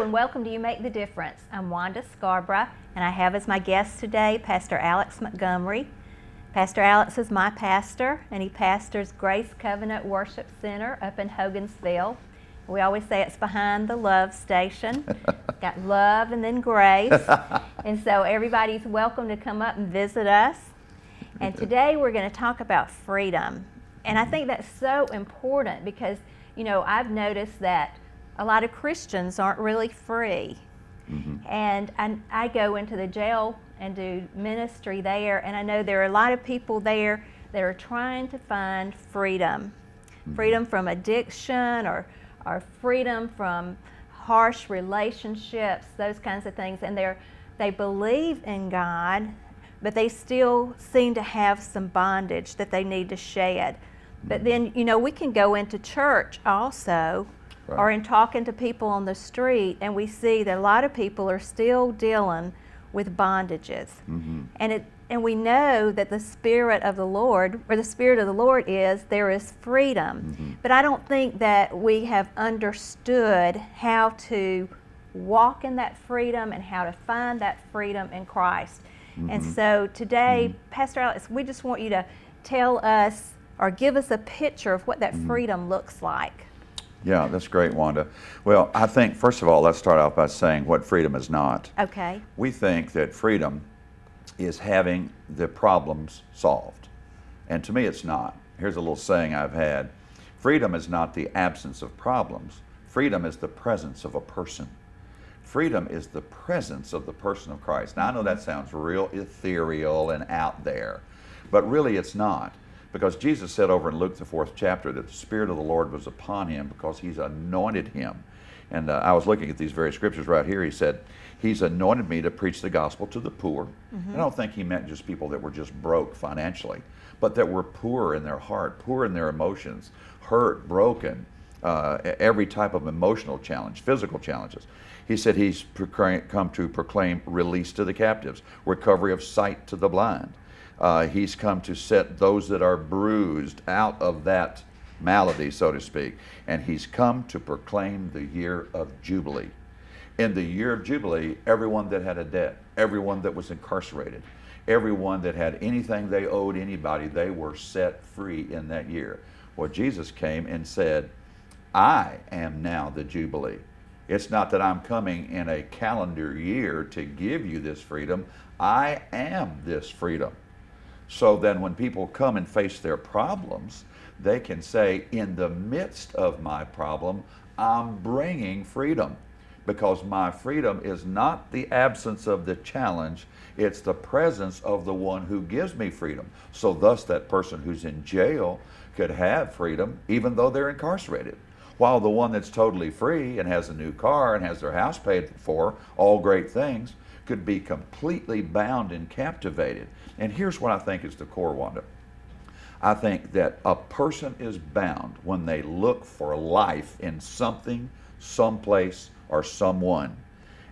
Hello and welcome to You Make the Difference. I'm Wanda Scarborough and I have as my guest today Pastor Alex Montgomery. Pastor Alex is my pastor and he pastors Grace Covenant Worship Center up in Hogansville. We always say it's behind the love station. Got love and then grace. And so everybody's welcome to come up and visit us. And today we're going to talk about freedom. And I think that's so important because, you know, I've noticed that a lot of Christians aren't really free. Mm-hmm. And I go into the jail and do ministry there, and I know there are a lot of people there that are trying to find freedom. Mm-hmm. Freedom from addiction or freedom from harsh relationships, those kinds of things. And they believe in God, but they still seem to have some bondage that they need to shed. Mm-hmm. But then, you know, we can go into church also, right, or in talking to people on the street, and we see that a lot of people are still dealing with bondages. Mm-hmm. And we know that the Spirit of the Lord, where the Spirit of the Lord is, there is freedom. Mm-hmm. But I don't think that we have understood how to walk in that freedom and how to find that freedom in Christ. Mm-hmm. And so today, mm-hmm, Pastor Alex, we just want you to tell us or give us a picture of what that mm-hmm freedom looks like. Yeah, that's great, Wanda. Well, I think, first of all, let's start off by saying what freedom is not. Okay. We think that freedom is having the problems solved. And to me, it's not. Here's a little saying I've had. Freedom is not the absence of problems. Freedom is the presence of a person. Freedom is the presence of the person of Christ. Now, I know that sounds real ethereal and out there, but really it's not. Because Jesus said over in Luke, the 4th chapter, that the Spirit of the Lord was upon him because he's anointed him. And I was looking at these very scriptures right here. He said, he's anointed me to preach the gospel to the poor. Mm-hmm. I don't think he meant just people that were just broke financially, but that were poor in their heart, poor in their emotions, hurt, broken, every type of emotional challenge, physical challenges. He said he's come to proclaim release to the captives, recovery of sight to the blind. He's come to set those that are bruised out of that malady, so to speak. And he's come to proclaim the year of Jubilee. In the year of Jubilee, everyone that had a debt, everyone that was incarcerated, everyone that had anything they owed anybody, they were set free in that year. Well, Jesus came and said, I am now the Jubilee. It's not that I'm coming in a calendar year to give you this freedom. I am this freedom. So then when people come and face their problems, they can say, in the midst of my problem, I'm bringing freedom. Because my freedom is not the absence of the challenge, it's the presence of the one who gives me freedom. So thus that person who's in jail could have freedom even though they're incarcerated. While the one that's totally free and has a new car and has their house paid for, all great things, could be completely bound and captivated. And here's what I think is the core, Wanda. I think that a person is bound when they look for life in something, someplace, or someone.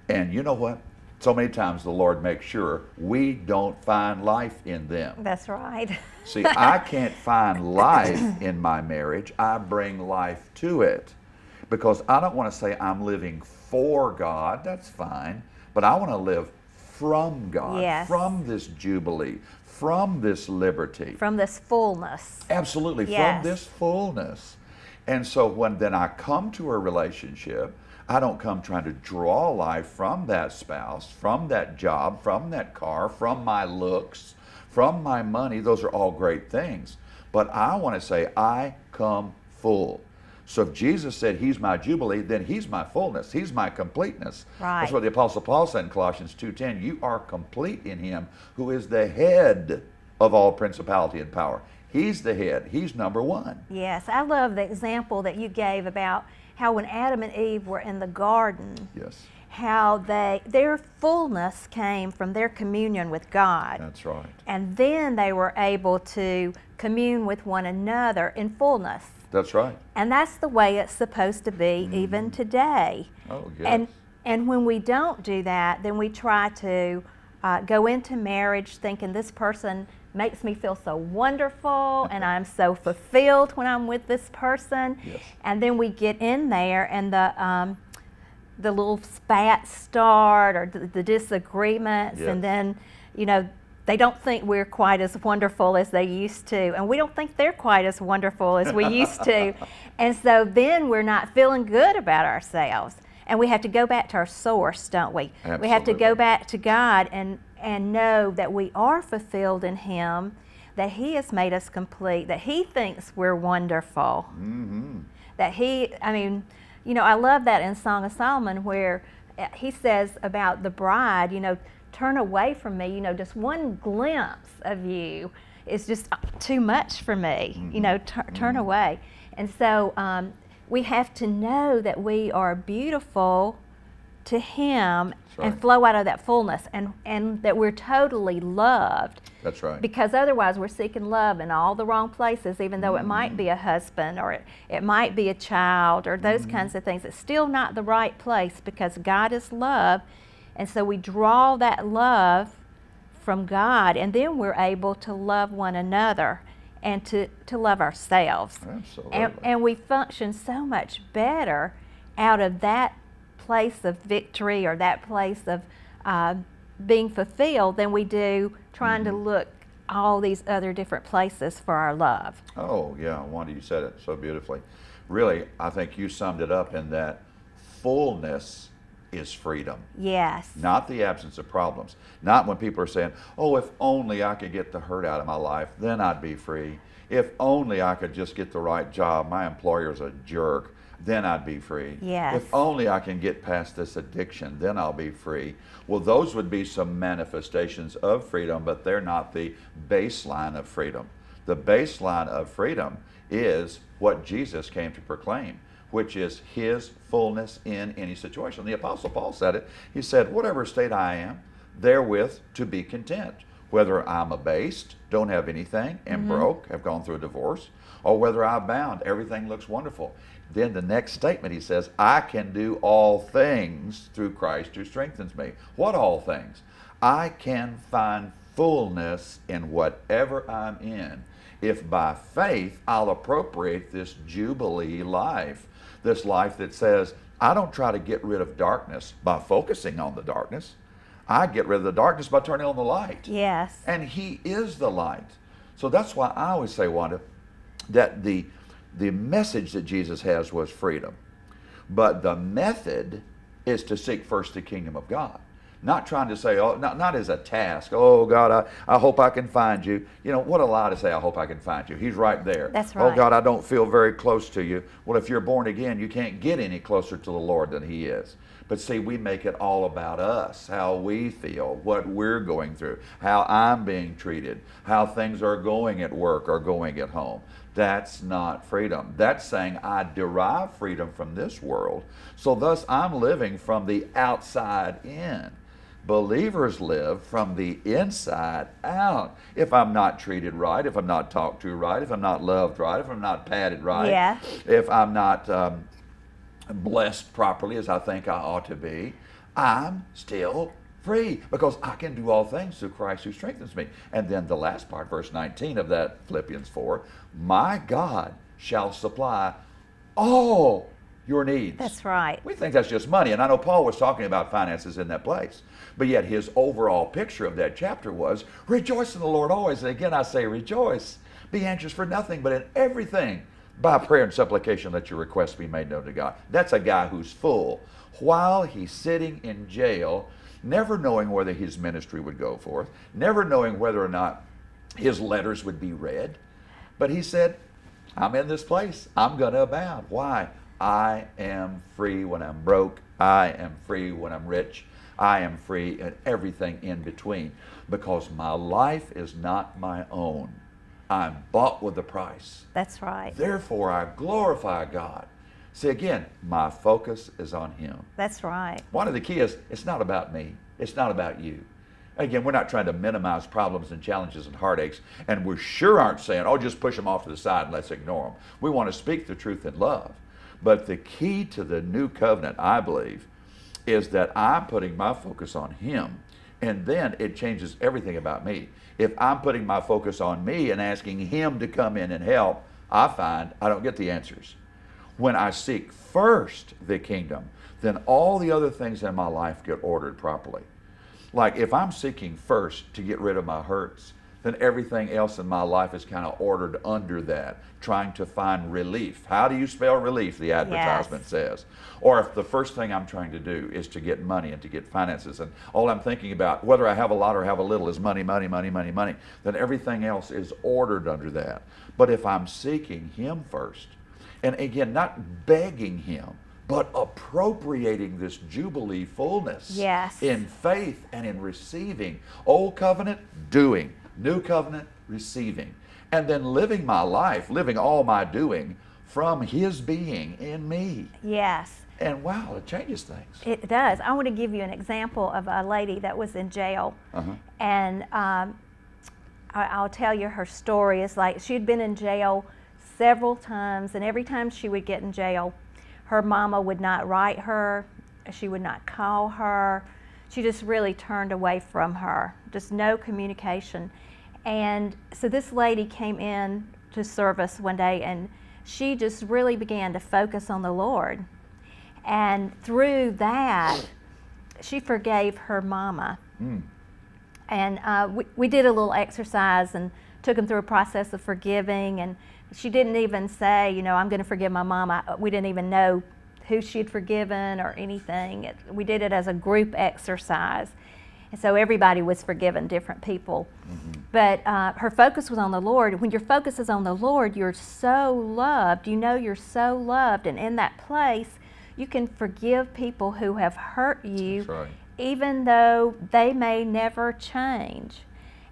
And you know what? So many times the Lord makes sure we don't find life in them. That's right. See, I can't find life in my marriage. I bring life to it. Because I don't want to say I'm living for God. That's fine. But I want to live from God, yes, from this Jubilee, from this liberty. From this fullness. Absolutely, yes, from this fullness. And so when then I come to a relationship, I don't come trying to draw life from that spouse, from that job, from that car, from my looks, from my money. Those are all great things. But I want to say, I come full. So if Jesus said he's my Jubilee, then he's my fullness. He's my completeness. Right. That's what the Apostle Paul said in Colossians 2:10. You are complete in him who is the head of all principality and power. He's the head. He's number one. Yes, I love the example that you gave about how when Adam and Eve were in the garden, yes, how their fullness came from their communion with God. That's right. And then they were able to commune with one another in fullness. That's right. And that's the way it's supposed to be even today. Oh, yes. And when we don't do that, then we try to go into marriage thinking this person makes me feel so wonderful and I'm so fulfilled when I'm with this person. Yes. And then we get in there and the little spats start, or the disagreements, Yes. and then, they don't think we're quite as wonderful as they used to, and we don't think they're quite as wonderful as we used to. And so then we're not feeling good about ourselves. And we have to go back to our source, don't we? Absolutely. We have to go back to God and know that we are fulfilled in Him, that He has made us complete, that He thinks we're wonderful. Mm-hmm. That I love that in Song of Solomon where he says about the bride, turn away from me, just one glimpse of you is just too much for me, Mm-hmm. turn away. And so we have to know that we are beautiful to Him right. and flow out of that fullness, and that we're totally loved. That's right. Because otherwise we're seeking love in all the wrong places, even though it might be a husband, or it might be a child, or those kinds of things. It's still not the right place, because God is love. And so we draw that love from God, and then we're able to love one another and to love ourselves. Absolutely. And we function so much better out of that place of victory, or that place of being fulfilled, than we do trying to look all these other different places for our love. Oh, yeah, Wanda, you said it so beautifully. Really, I think you summed it up in that fullness is freedom. Yes. Not the absence of problems. Not when people are saying, oh, if only I could get the hurt out of my life, then I'd be free. If only I could just get the right job, my employer's a jerk, then I'd be free. Yes. If only I can get past this addiction, then I'll be free. Well, those would be some manifestations of freedom, but they're not the baseline of freedom. The baseline of freedom is what Jesus came to proclaim, which is His fullness in any situation. The Apostle Paul said it. He said, whatever state I am, therewith to be content. Whether I'm abased, don't have anything, and broke, have gone through a divorce, or whether I'm bound, everything looks wonderful. Then the next statement, he says, I can do all things through Christ who strengthens me. What all things? I can find fullness in whatever I'm in, if by faith I'll appropriate this Jubilee life. This life that says, I don't try to get rid of darkness by focusing on the darkness. I get rid of the darkness by turning on the light. Yes. And He is the light. So that's why I always say, Wanda, that the message that Jesus has was freedom. But the method is to seek first the kingdom of God. Not trying to say, oh, not as a task. Oh, God, I hope I can find you. What a lie to say, I hope I can find you. He's right there. That's Oh, right. God, I don't feel very close to you. Well, if you're born again, you can't get any closer to the Lord than He is. But see, we make it all about us, how we feel, what we're going through, how I'm being treated, how things are going at work or going at home. That's not freedom. That's saying I derive freedom from this world, so thus I'm living from the outside in. Believers live from the inside out. If I'm not treated right, if I'm not talked to right, if I'm not loved right, if I'm not patted right, Yeah. if I'm not blessed properly as I think I ought to be, I'm still free, because I can do all things through Christ who strengthens me. And then the last part, verse 19 of that Philippians 4, my God shall supply all your needs. That's right. We think that's just money, and I know Paul was talking about finances in that place, but yet his overall picture of that chapter was, rejoice in the Lord always. And again I say, rejoice. Be anxious for nothing, but in everything by prayer and supplication let your requests be made known to God. That's a guy who's full while he's sitting in jail, never knowing whether his ministry would go forth, never knowing whether or not his letters would be read. But he said, I'm in this place. I'm going to abound. Why? I am free when I'm broke. I am free when I'm rich. I am free in everything in between, because my life is not my own. I'm bought with a price. That's right. Therefore, I glorify God. See, again, my focus is on Him. That's right. One of the key is, it's not about me. It's not about you. Again, we're not trying to minimize problems and challenges and heartaches, and we sure aren't saying, oh, just push them off to the side and let's ignore them. We want to speak the truth in love. But the key to the new covenant, I believe, is that I'm putting my focus on Him, and then it changes everything about me. If I'm putting my focus on me and asking Him to come in and help, I find I don't get the answers. When I seek first the kingdom, then all the other things in my life get ordered properly. Like if I'm seeking first to get rid of my hurts, then everything else in my life is kind of ordered under that, trying to find relief. How do you spell relief, the advertisement says? Or if the first thing I'm trying to do is to get money and to get finances, and all I'm thinking about, whether I have a lot or have a little, is money, money, money, money, money, then everything else is ordered under that. But if I'm seeking Him first, and again, not begging Him, but appropriating this Jubilee fullness in faith and in receiving. Old covenant, doing. New covenant, receiving. And then living my life, living all my doing from His being in me. Yes. And wow, it changes things. It does. I want to give you an example of a lady that was in jail. And I'll tell you her story. It's like she'd been in jail several times, and every time she would get in jail, her mama would not write her, she would not call her. She just really turned away from her, just no communication. And so this lady came in to service one day, and she just really began to focus on the Lord. And through that, she forgave her mama. And we did a little exercise and took them through a process of forgiving, and she didn't even say, you know, I'm going to forgive my mama. We didn't even know who she'd forgiven or anything. We did it as a group exercise. And so everybody was forgiven, different people. But her focus was on the Lord. When your focus is on the Lord, you're so loved. You know you're so loved. And in that place, you can forgive people who have hurt you, even though they may never change.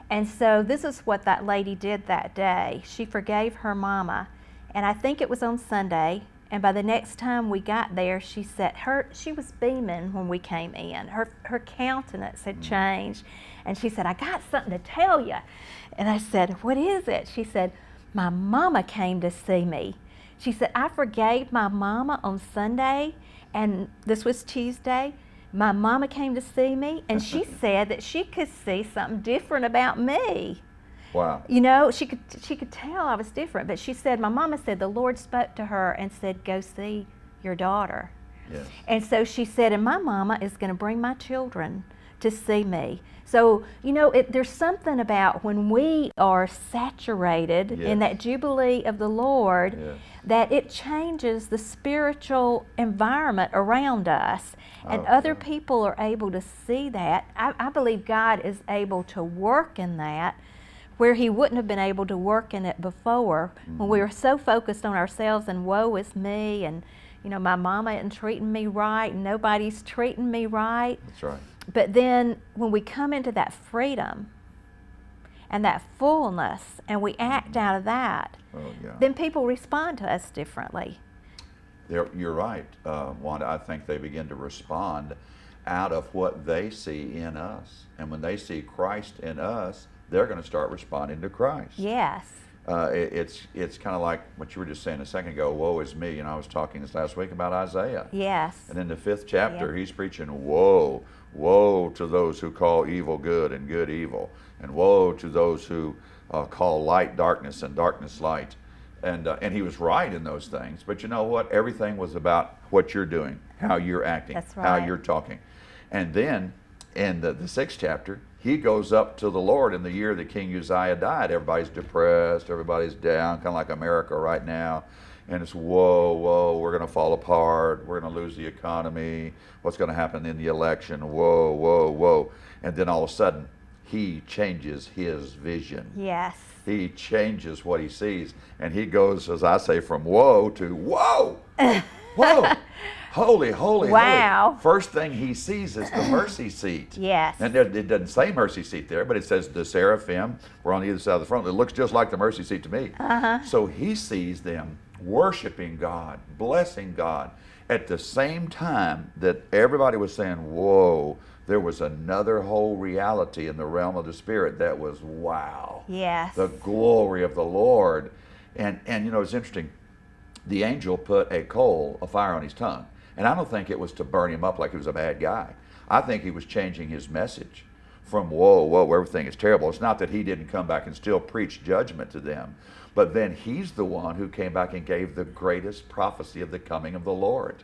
And so this is what that lady did that day. She forgave her mama. And I think it was on Sunday. And by the next time we got there, she said she was beaming when we came in. Her countenance had changed. And she said, I got something to tell you. And I said, what is it? She said, my mama came to see me. She said, I forgave my mama on Sunday, and this was Tuesday. My mama came to see me, and she said that she could see something different about me. Wow. You know, she could tell I was different, but she said, my mama said the Lord spoke to her and said, go see your daughter. Yes. And so she said, and my mama is going to bring my children to see me. So, you know, there's something about when we are saturated in that Jubilee of the Lord, that it changes the spiritual environment around us. And other people are able to see that. I believe God is able to work in that where He wouldn't have been able to work in it before, when we were so focused on ourselves and woe is me, and, you know, my mama isn't treating me right, and nobody's treating me right. That's right. But then when we come into that freedom and that fullness, and we act out of that, then people respond to us differently. You're right, Wanda. I think they begin to respond out of what they see in us. And when they see Christ in us, they're going to start responding to Christ. Yes. It's kind of like what you were just saying a second ago, woe is me. And I was talking this last week about Isaiah. Yes. And in the 5th chapter, he's preaching, woe, woe to those who call evil good and good evil. And woe to those who call light darkness and darkness light. And he was right in those things. But you know what? Everything was about what you're doing, how you're acting, That's how right. you're talking. And then in the 6th chapter, he goes up to the Lord in the year that King Uzziah died. Everybody's depressed, everybody's down, kind of like America right now. And it's, whoa, whoa, we're going to fall apart, we're going to lose the economy, what's going to happen in the election, whoa, whoa, whoa. And then all of a sudden, he changes his vision. Yes. He changes what he sees, and he goes, as I say, from woe to whoa, whoa, holy, holy, wow. holy. First thing he sees is the mercy seat. Yes. And it doesn't say mercy seat there, but it says the seraphim were on either side of the front. It looks just like the mercy seat to me. So he sees them worshiping God, blessing God. At the same time that everybody was saying, whoa, there was another whole reality in the realm of the Spirit that was, wow. Yes. The glory of the Lord. And you know, it's interesting. The angel put a fire on his tongue. And I don't think it was to burn him up like he was a bad guy. I think he was changing his message from whoa, everything is terrible. It's not that he didn't come back and still preach judgment to them, but then he's the one who came back and gave the greatest prophecy of the coming of the Lord.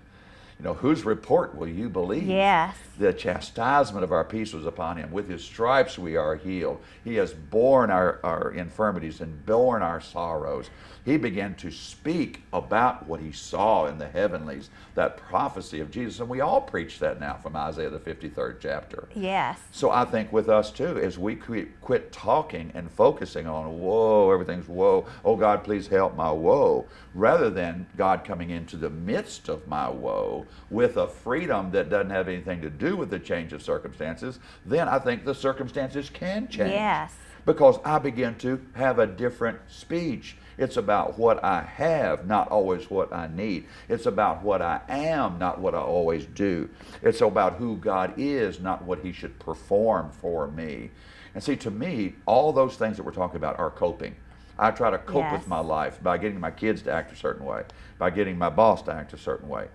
You know, whose report will you believe? Yes. The chastisement of our peace was upon him. With his stripes we are healed. He has borne our infirmities and borne our sorrows. He began to speak about what he saw in the heavenlies, that prophecy of Jesus. And we all preach that now from Isaiah the 53rd chapter. Yes. So I think with us too, as we quit talking and focusing on whoa, everything's whoa, oh God, please help my woe, rather than God coming into the midst of my woe with a freedom that doesn't have anything to do with the change of circumstances, then I think the circumstances can change. Yes. Because I begin to have a different speech. It's about what I have, not always what I need. It's about what I am, not what I always do. It's about who God is, not what he should perform for me. And see, to me, all those things that we're talking about are coping. I try to cope Yes. with my life by getting my kids to act a certain way, by getting my boss to act a certain way.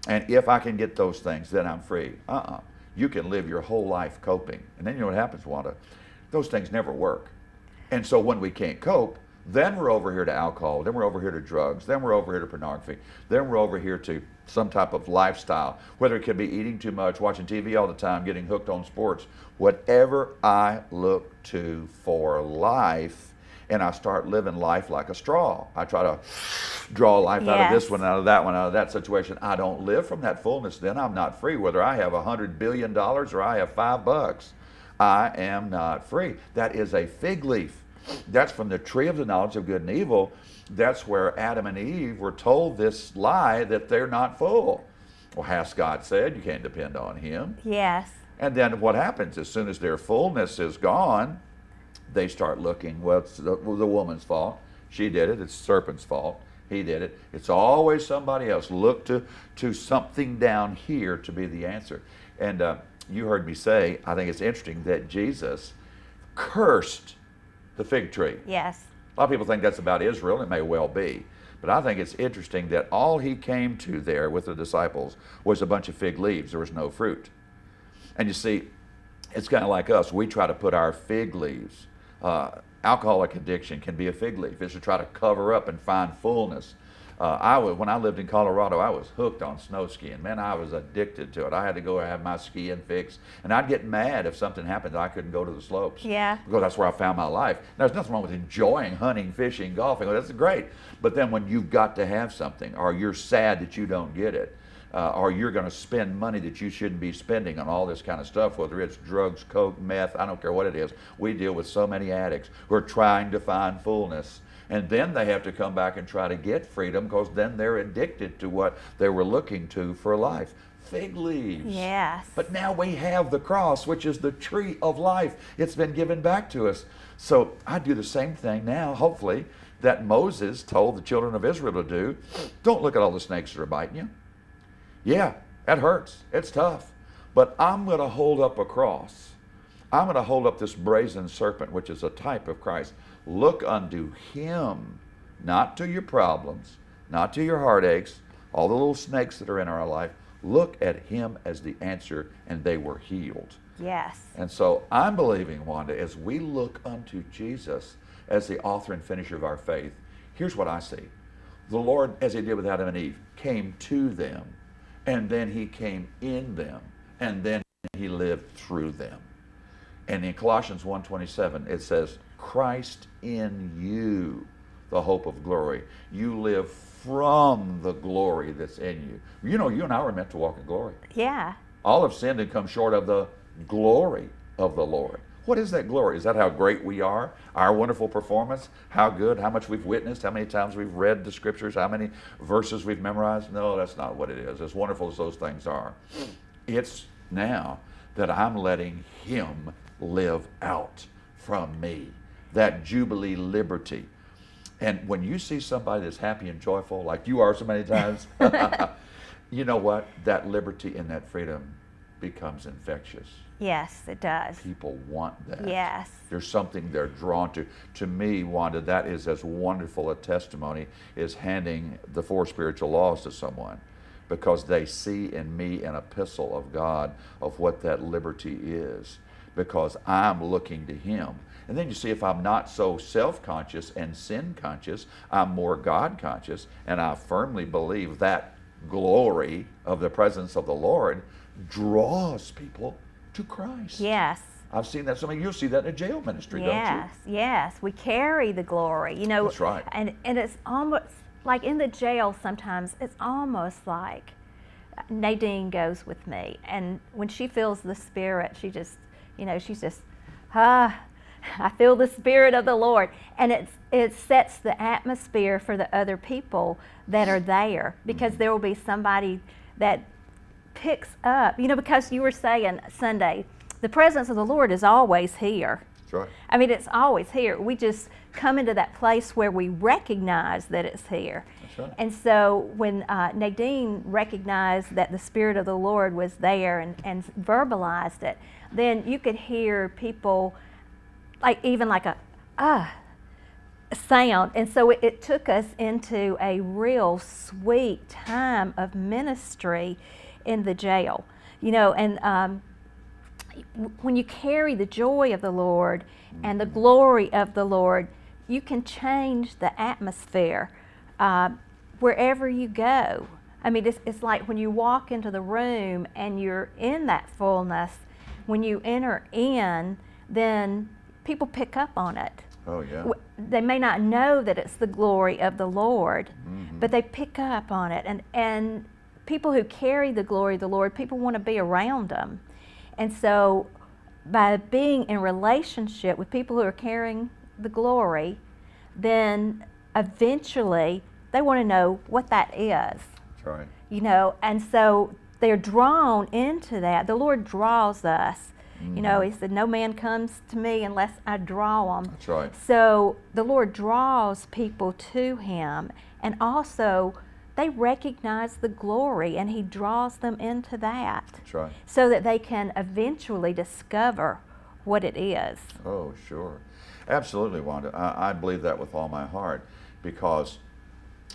And if I can get those things, then I'm free. You can live your whole life coping. And then you know what happens, Wanda? Those things never work. And so when we can't cope, then we're over here to alcohol, then we're over here to drugs, then we're over here to pornography, then we're over here to some type of lifestyle, whether it could be eating too much, watching TV all the time, getting hooked on sports, whatever I look to for life, and I start living life like a straw. I try to draw life out of this Yes. one, out of that one, out of that situation. I don't live from that fullness, then I'm not free, whether I have $100 billion or I have $5. I am not free. That is a fig leaf. That's from the tree of the knowledge of good and evil. That's where Adam and Eve were told this lie that they're not full. Well, has God said you can't depend on him? Yes. And then what happens? As soon as their fullness is gone, they start looking, well, it's the woman's fault. She did it. It's the serpent's fault. He did it. It's always somebody else. Look to something down here to be the answer. And you heard me say, I think it's interesting that Jesus cursed the fig tree. Yes. A lot of people think that's about Israel. It may well be. But I think it's interesting that all he came to there with the disciples was a bunch of fig leaves. There was no fruit. And you see, it's kind of like us. We try to put our fig leaves. Alcoholic addiction can be a fig leaf. It's to try to cover up and find fullness. When I lived in Colorado, I was hooked on snow skiing. Man, I was addicted to it. I had to go have my skiing fix. And I'd get mad if something happened that I couldn't go to the slopes. Yeah. Because that's where I found my life. Now, there's nothing wrong with enjoying hunting, fishing, golfing. Well, that's great. But then when you've got to have something, or you're sad that you don't get it, or you're going to spend money that you shouldn't be spending on all this kind of stuff, whether it's drugs, coke, meth, I don't care what it is. We deal with so many addicts who are trying to find fullness. And then they have to come back and try to get freedom because then they're addicted to what they were looking to for life. Fig leaves. Yes. But now we have the cross, which is the tree of life. It's been given back to us. So I do the same thing now, hopefully, that Moses told the children of Israel to do. Don't look at all the snakes that are biting you. Yeah, that hurts. It's tough. But I'm going to hold up a cross. I'm going to hold up this brazen serpent, which is a type of Christ. Look unto him, not to your problems, not to your heartaches, all the little snakes that are in our life. Look at him as the answer, and they were healed. Yes. And so I'm believing, Wanda, as we look unto Jesus as the author and finisher of our faith, here's what I see. The Lord, as he did with Adam and Eve, came to them, and then he came in them, and then he lived through them. And in Colossians 1:27, it says, Christ in you, the hope of glory. You live from the glory that's in you. You know, you and I were meant to walk in glory. Yeah. All have sinned and come short of the glory of the Lord. What is that glory? Is that how great we are? Our wonderful performance? How good? How much we've witnessed? How many times we've read the scriptures? How many verses we've memorized? No, that's not what it is. As wonderful as those things are. It's now that I'm letting him live out from me. That jubilee liberty. And when you see somebody that's happy and joyful, like you are so many times, you know what? That liberty and that freedom becomes infectious. Yes, it does. People want that. Yes. There's something they're drawn to. To me, Wanda, that is as wonderful a testimony as handing the 4 spiritual laws to someone, because they see in me an epistle of God of what that liberty is. because I'm looking to Him. And then you see, if I'm not so self-conscious and sin-conscious, I'm more God-conscious, and I firmly believe that glory of the presence of the Lord draws people to Christ. Yes. I've seen that. You'll see that in a jail ministry, don't you? Yes, yes. We carry the glory, you know. That's right. And it's almost like in the jail sometimes, it's almost like Nadine goes with me. And when she feels the Spirit, she just, you know, she's just, I feel the Spirit of the Lord. And it sets the atmosphere for the other people that are there, because there will be somebody that picks up, you know, because you were saying Sunday, the presence of the Lord is always here. That's right. I mean, it's always here. We just come into that place where we recognize that it's here. That's right. And so when Nadine recognized that the Spirit of the Lord was there and verbalized it, then you could hear people like even like a sound. And so it took us into a real sweet time of ministry in the jail. You know, and when you carry the joy of the Lord and the glory of the Lord, you can change the atmosphere wherever you go. I mean, it's like when you walk into the room and you're in that fullness, when you enter in, then people pick up on it. Oh, yeah. They may not know that it's the glory of the Lord, but they pick up on it. And people who carry the glory of the Lord, people want to be around them. And so by being in relationship with people who are carrying the glory, then eventually they want to know what that is. That's right. You know, and so they're drawn into that. The Lord draws us. You know, He said, no man comes to me unless I draw them. That's right. So the Lord draws people to Him, and also they recognize the glory, and He draws them into that. That's right. So that they can eventually discover what it is. Oh, sure. Absolutely, Wanda. I believe that with all my heart, because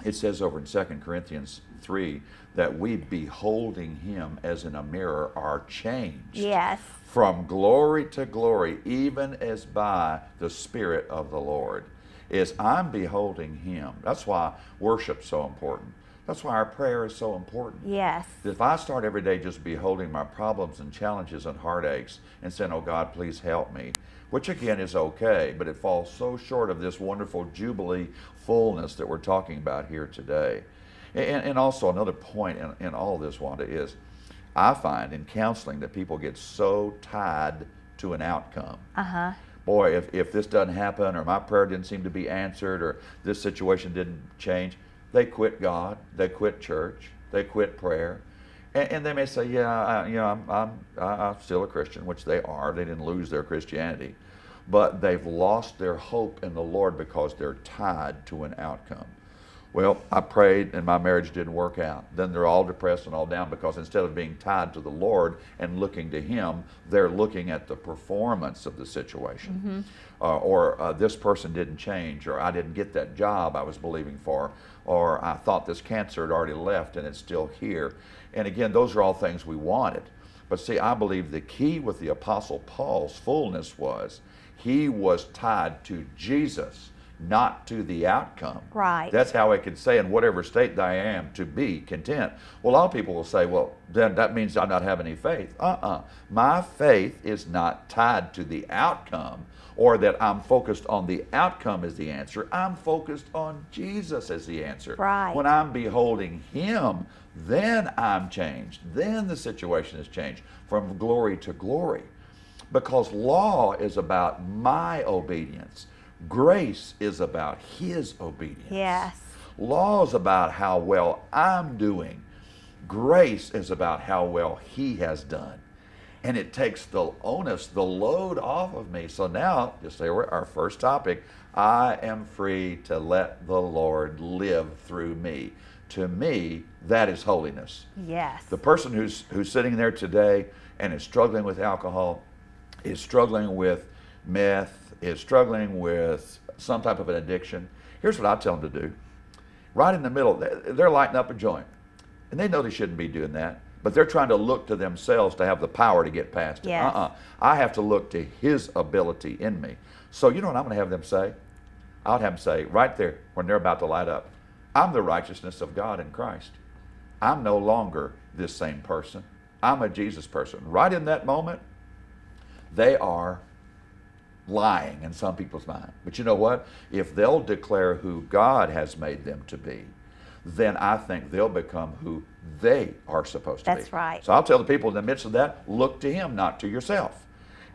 it says over in 2 Corinthians 3 that we, beholding Him as in a mirror, are changed. Yes. From glory to glory, even as by the Spirit of the Lord. Is I'm beholding Him. That's why worship's so important. That's why our prayer is so important. Yes. If I start every day just beholding my problems and challenges and heartaches and saying, oh God, please help me, which again is okay, but it falls so short of this wonderful Jubilee fullness that we're talking about here today. And also another point in all this, Wanda, is I find in counseling that people get so tied to an outcome. Boy, if this doesn't happen, or my prayer didn't seem to be answered, or this situation didn't change, they quit God, they quit church, they quit prayer. And they may say, yeah, I'm still a Christian, which they are. They didn't lose their Christianity. But they've lost their hope in the Lord because they're tied to an outcome. Well, I prayed and my marriage didn't work out. Then they're all depressed and all down because instead of being tied to the Lord and looking to Him, they're looking at the performance of the situation. Or this person didn't change, or I didn't get that job I was believing for, or I thought this cancer had already left and it's still here. And again, those are all things we wanted. But see, I believe the key with the Apostle Paul's fullness was he was tied to Jesus, not to the outcome. Right. That's how I could say, in whatever state that I am, to be content. Well, a lot of people will say, well, then that means I not have any faith. My faith is not tied to the outcome, or that I'm focused on the outcome as the answer. I'm focused on Jesus as the answer. Right. When I'm beholding Him, then I'm changed. Then the situation has changed from glory to glory. Because law is about my obedience. Grace is about His obedience. Yes. Law is about how well I'm doing. Grace is about how well He has done. And it takes the onus, the load off of me. So now, just say our first topic, I am free to let the Lord live through me. To me, that is holiness. Yes. The person who's sitting there today and is struggling with alcohol, is struggling with meth, is struggling with some type of an addiction, here's what I tell them to do. Right in the middle, they're lighting up a joint. And they know they shouldn't be doing that. but they're trying to look to themselves to have the power to get past it. Yes. I have to look to His ability in me. So you know what I'm going to have them say? I'll have them say right there when they're about to light up, I'm the righteousness of God in Christ. I'm no longer this same person. I'm a Jesus person. Right in that moment, they are lying in some people's mind. But you know what? If they'll declare who God has made them to be, then I think they'll become who they are supposed to be. That's right. So I'll tell the people in the midst of that, look to Him, not to yourself.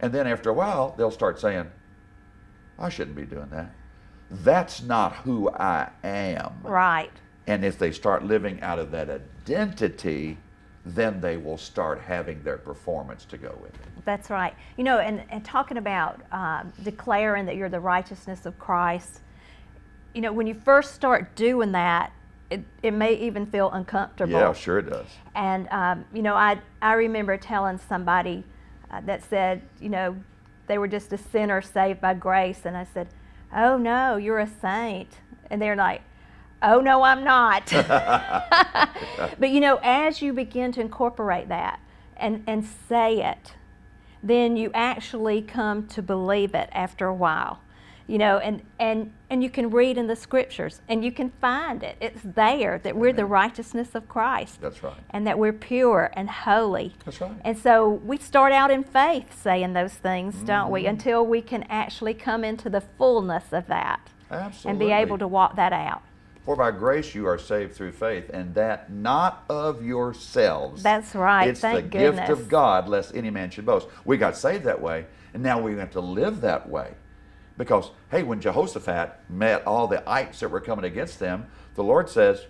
And then after a while, they'll start saying, I shouldn't be doing that. That's not who I am. Right. And if they start living out of that identity, then they will start having their performance to go with it. That's right. You know, and talking about declaring that you're the righteousness of Christ, you know, when you first start doing that, it may even feel uncomfortable. Yeah, sure it does. And, you know, I remember telling somebody that said, you know, they were just a sinner saved by grace. And I said, oh, no, you're a saint. And they're like, oh, no, I'm not. But, you know, as you begin to incorporate that and say it, then you actually come to believe it after a while. You know, and you can read in the scriptures and you can find it. It's there that we're the righteousness of Christ. That's right. And that we're pure and holy. That's right. And so we start out in faith saying those things, don't we? Until we can actually come into the fullness of that. Absolutely. And be able to walk that out. For by grace you are saved through faith, and that not of yourselves. That's right. It's Thank the goodness. gift of God, lest any man should boast. We got saved that way, and now we have to live that way. Because, hey, when Jehoshaphat met all the ites that were coming against them, the Lord says,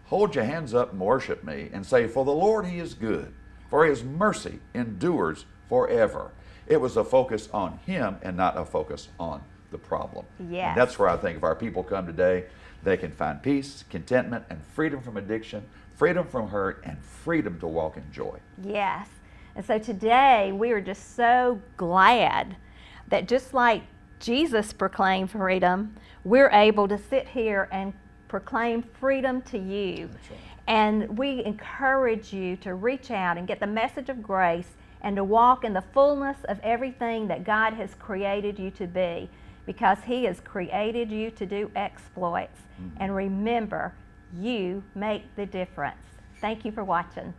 hold your hands up and worship me, and say, for the Lord He is good, for His mercy endures forever. It was a focus on Him and not a focus on the problem. Yes. And that's where I think if our people come today, they can find peace, contentment, and freedom from addiction, freedom from hurt, and freedom to walk in joy. Yes. And so today we are just so glad that just like Jesus proclaimed freedom, we're able to sit here and proclaim freedom to you. That's right. And we encourage you to reach out and get the message of grace and to walk in the fullness of everything that God has created you to be, because He has created you to do exploits. And remember, you make the difference. Thank you for watching.